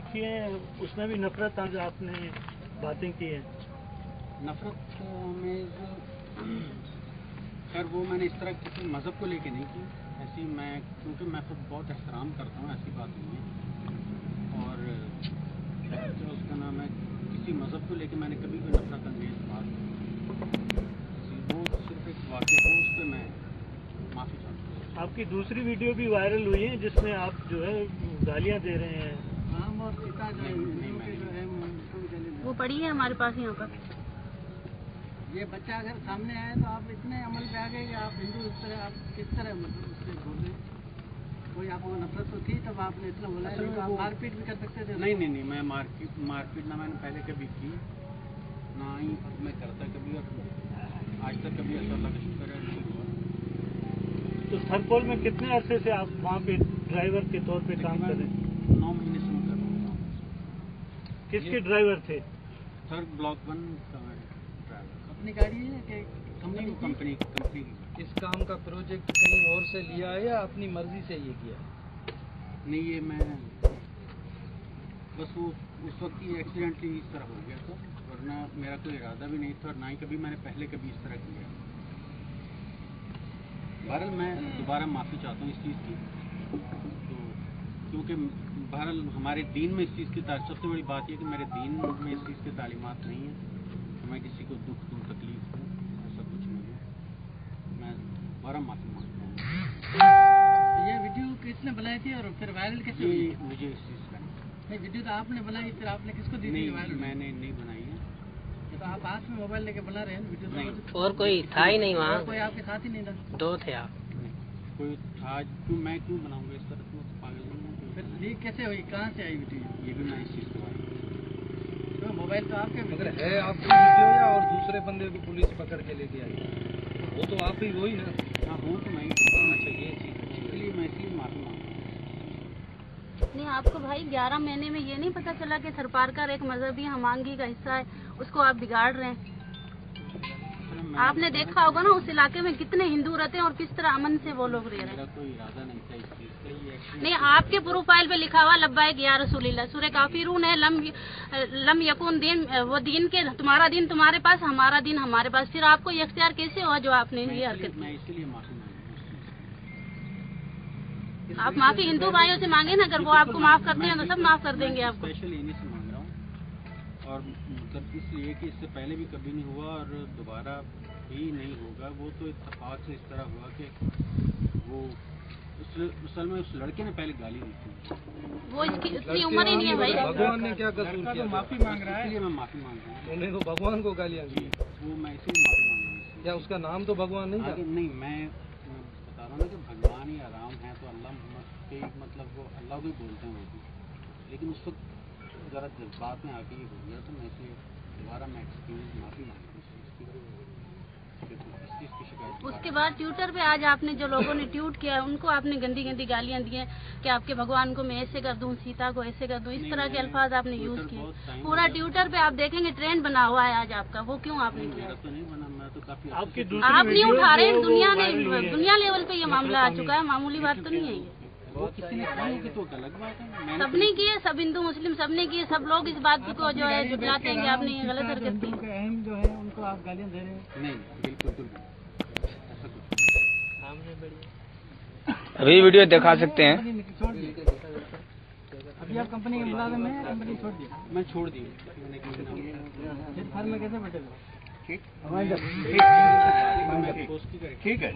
किए हैं, उसमें भी नफरत आज आपने बातें की हैं। नफरत में खैर वो मैंने इस तरह किसी मज़हब को लेके नहीं की, ऐसी मैं क्योंकि मैं खुद बहुत एहतराम करता हूँ, ऐसी बात नहीं है। और जो उसका नाम है, किसी मज़हब को लेके मैंने कभी कोई नफरत अंगेज बात वो सिर्फ एक वाक़या हो, उस पर मैं माफ़ी चाहता हूँ। आपकी दूसरी वीडियो भी वायरल हुई है जिसमें आप जो है गालियाँ दे रहे हैं। वो पड़ी है हमारे पास यहाँ पर। ये बच्चा अगर सामने आए तो आप इतने अमल पे आ गए कि आप हिंदू इस तरह आप किस तरह मतलब उससे बोले? कोई आपको नफरत तो थी तब आपने इतना बोला है, तो आप मारपीट भी कर सकते थे। नहीं, मैं मारपीट ना मैंने पहले कभी की, ना ही मैं करता कभी, और आज तक कभी ऐसा अल्लाह का शुक्र है नहीं हुआ। तो थरपोल में कितने अरसे से आप वहाँ पे ड्राइवर के तौर पे काम कर रहे हैं? 9 महीने से मैं कर रहा हूँ। किसके ड्राइवर थे? थर्ड ब्लॉक 1 का ड्राइवर। अपनी गाड़ी है कि कंपनी की? इस काम का प्रोजेक्ट कहीं और से लिया है या अपनी मर्जी से ये किया? नहीं, ये मैं बस वो उस वक्त ही एक्सीडेंटली इस तरह हो गया था, वरना मेरा कोई इरादा भी नहीं था, और ना ही कभी मैंने पहले कभी इस तरह किया। बहरहाल मैं दोबारा माफ़ी चाहता हूँ इस चीज़ की, तो क्योंकि बहरहाल हमारे दीन में इस चीज़ की सबसे बड़ी बात यह कि मेरे दीन में इस चीज़ की तालीमात नहीं है, मैं किसी को दुख दूँ, तकलीफ दूँ, ऐसा कुछ नहीं है। मैं दोबारा माफ़ी मांगता हूँ। ये वीडियो किसने बनाई थी और फिर वायरल कैसे हुई? मुझे इस चीज़ का नहीं, वीडियो तो आपने बनाई, फिर आपने किसको दी? नहीं, वायरल मैंने नहीं बनाई है। ये तो आप हाथ में मोबाइल लेके बना रहे हैं वीडियो? नहीं, और कोई था ही नहीं वहाँ, कोई आपके साथ ही नहीं था? 2 थे आप। कोई था, मैं क्यों बनाऊंगा इस तरह से? पागल नहीं हूँ। फिर लीक कैसे हुई, कहाँ से आई वीडियो? ये भी मैं इस चीज़ के बारे में तो मोबाइल तो आपके मगर है आपकी वीडियो या और दूसरे बंदे को पुलिस पकड़ के लेके आई? वो तो आप ही वही ना? हाँ हूँ, तो नहीं अच्छा ये चीज़, इसलिए मैं माफ़ी मांगता हूँ। नहीं, आपको भाई 11 महीने में ये नहीं पता चला कि थरपारकर एक मजहबी हमांगी का हिस्सा है, उसको आप बिगाड़ रहे हैं। आपने देखा होगा ना उस इलाके में कितने हिंदू रहते हैं और किस तरह अमन से वो लोग रह रहे हैं। मेरा कोई इरादा नहीं था इस चीज़ का, ये नहीं, आपके प्रोफाइल पे लिखा हुआ लब्बाइक या रसूलिल्लाह, सूरह काफिरून है, लम यकुन दीन, वो दीन के तुम्हारा दीन तुम्हारे पास, हमारा दीन हमारे पास। फिर आपको ये इख्तियार कैसे हुआ जो आपने ये हरकत की? मैं इसलिए माफ़ी मांगता हूँ। आप माफी हिंदू भाइयों से मांगे ना, अगर वो आपको माफ करते हैं तो सब माफ कर देंगे आपको। स्पेशली इन्हीं से मांग रहा हूँ, और मतलब इसलिए कि इससे पहले भी कभी नहीं हुआ और दोबारा भी नहीं होगा। वो तो इत्तेफाक से इस तरह हुआ कि वो असल में उस लड़के ने पहले गाली दी थी। वो इसकी इतनी उम्र ही नहीं है भाई। भगवान ने क्या कसूर किया? माफी मांग रहा है, इसलिए मैं माफ़ी मांग रहा हूँ। उन्हें तो भगवान को गालियाँ दी, वो मैं इसीलिए माफ़ी मांग रहा हूँ। क्या उसका नाम तो भगवान नहीं था? नहीं, मैं बता रहा हूँ ना कि भगवान या राम है तो अल्लाह मोहम्मद के, मतलब वो अल्लाह को ही बोलते हैं वो भी, लेकिन उस वक्त ज़रा जज्बात में आके ये हो गया, तो मैं इसलिए दोबारा मैं एक्सक्यूज माफ़ी मांग रहा हूँ। उसके बाद ट्विटर पे आज आपने जो लोगों ने ट्वीट किया है उनको आपने गंदी गंदी गालियां दी हैं कि आपके भगवान को मैं ऐसे कर दूं, सीता को ऐसे कर दूं, इस तरह के अल्फाज आपने यूज किए। पूरा ट्विटर पे आप देखेंगे ट्रेंड बना हुआ है आज आपका, वो क्यों आपने किया? तो नहीं बना, मैं तो काफी आप नहीं उठा रहे हैं, दुनिया लेवल पे ये मामला आ चुका है, मामूली बात तो नहीं है ये। सबने किए, सब हिंदू मुस्लिम सबने किए, सब लोग इस बात को जो है जुटलाते हैं कि आपने ये गलत हरकत की। अहम जो है उनको आप गालियाँ दे रहे हैं? नहीं, बिल्कुल ऐसा कुछ अभी वीडियो दिखा सकते हैं। छोड़ दिए अभी आप कंपनी के मुलाजिम में हैं, कंपनी छोड़ दी? मैं छोड़ दी। फिर फर्म में कैसे बैठे? ठीक है।